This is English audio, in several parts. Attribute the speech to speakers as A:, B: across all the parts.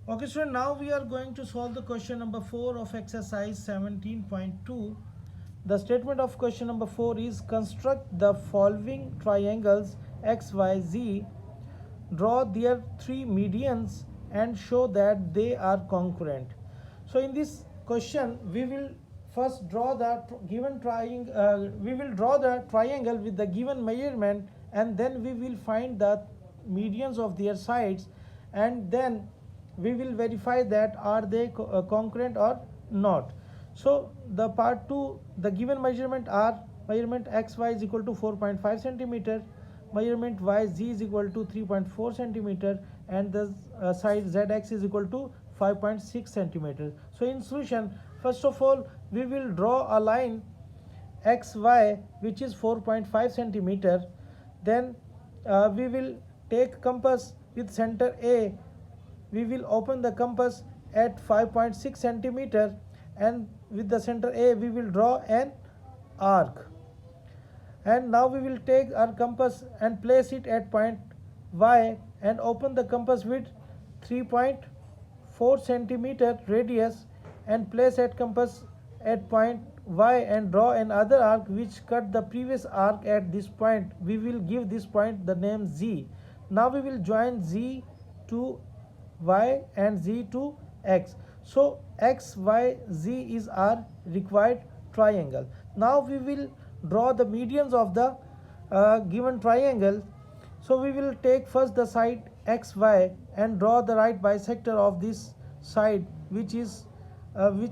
A: Okay, so now we are going to solve the question number 4 of exercise 17.2. The statement of question number 4 is construct the following triangles x, y, z, draw their three medians and show that they are congruent. So in this question we will first draw the given triangle, we will draw the triangle with the given measurement, and then we will find the medians of their sides, and then we will verify that are they congruent or not. So the part 2, the given measurement are measurement xy is equal to 4.5 centimeter, measurement yz is equal to 3.4 centimeter, and the side zx is equal to 5.6 centimeter. So in solution, first of all we will draw a line xy which is 4.5 centimeter. Then we will take compass with center A. We will open the compass at 5.6 centimeter, and with the center A we will draw an arc. And now we will take our compass and place it at point Y and open the compass with 3.4 centimeter radius and place at compass at point Y and draw another arc which cut the previous arc at this point. We will give this point the name Z. Now we will join Z to Y and Z to X. So X, Y, Z is our required triangle. Now we will draw the medians of the given triangle. So we will take first the side xy and draw the right bisector of this side which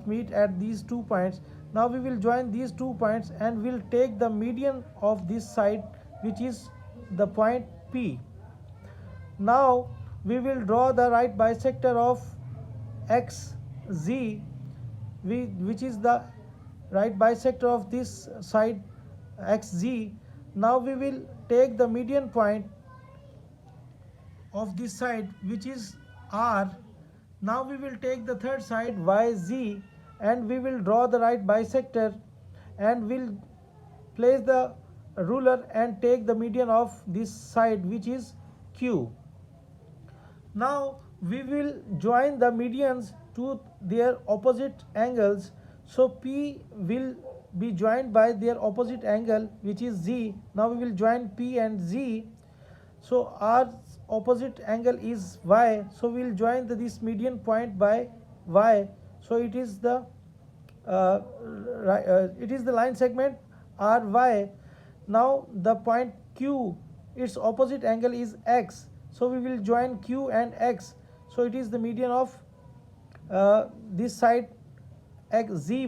A: meet at these 2 points. Now we will join these 2 points and will take the median of this side which is the point P. Now we will draw the right bisector of xz, which is the right bisector of this side xz. Now we will take the median point of this side which is r. Now we will take the third side yz and we will draw the right bisector and will place the ruler and take the median of this side which is q. Now we will join the medians to their opposite angles. So P will be joined by their opposite angle which is Z. Now we will join P and Z. So our opposite angle is Y. So we will join this median point by Y. So it is the line segment RY. Now the point Q, its opposite angle is X. So we will join Q and X. So it is the median of this side zy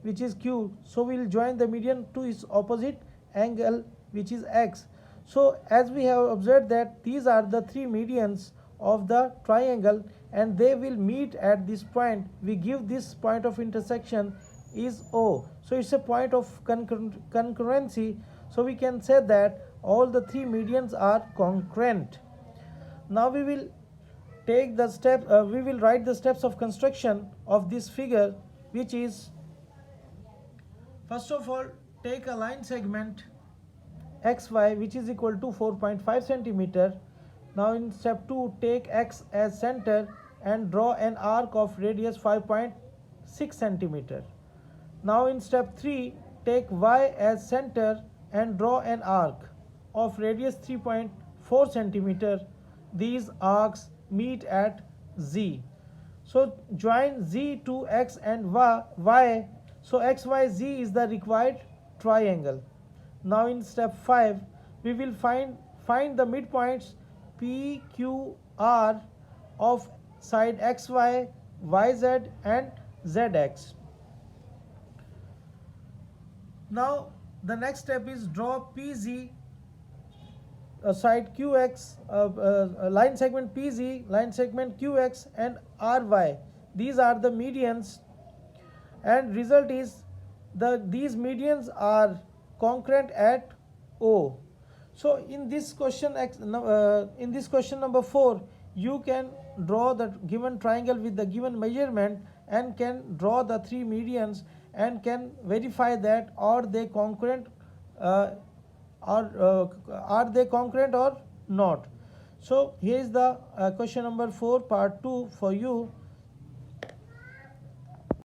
A: which is Q. So we will join the median to its opposite angle which is X. So as we have observed that these are the three medians of the triangle and they will meet at this point. We give this point of intersection is O. So it's a point of concurrency. So we can say that all the three medians are congruent. Now we will take the step, we will write the steps of construction of this figure, which is, first of all, take a line segment xy which is equal to 4.5 centimeter. Now in step 2, take x as center and draw an arc of radius 5.6 centimeter. Now in step 3, take y as center and draw an arc of radius 3.4 centimeter. These arcs meet at Z. So join Z to X and Y. So XYZ is the required triangle. Now in step 5, we will find the midpoints PQR of side XY, YZ and ZX. Now the next step is draw PZ, side QX, line segment PZ, line segment QX and RY. These are the medians, and result is these medians are congruent at O. So in this question number 4, you can draw the given triangle with the given measurement and can draw the three medians and can verify that are they congruent or not. So here is the question number 4 part 2 for you.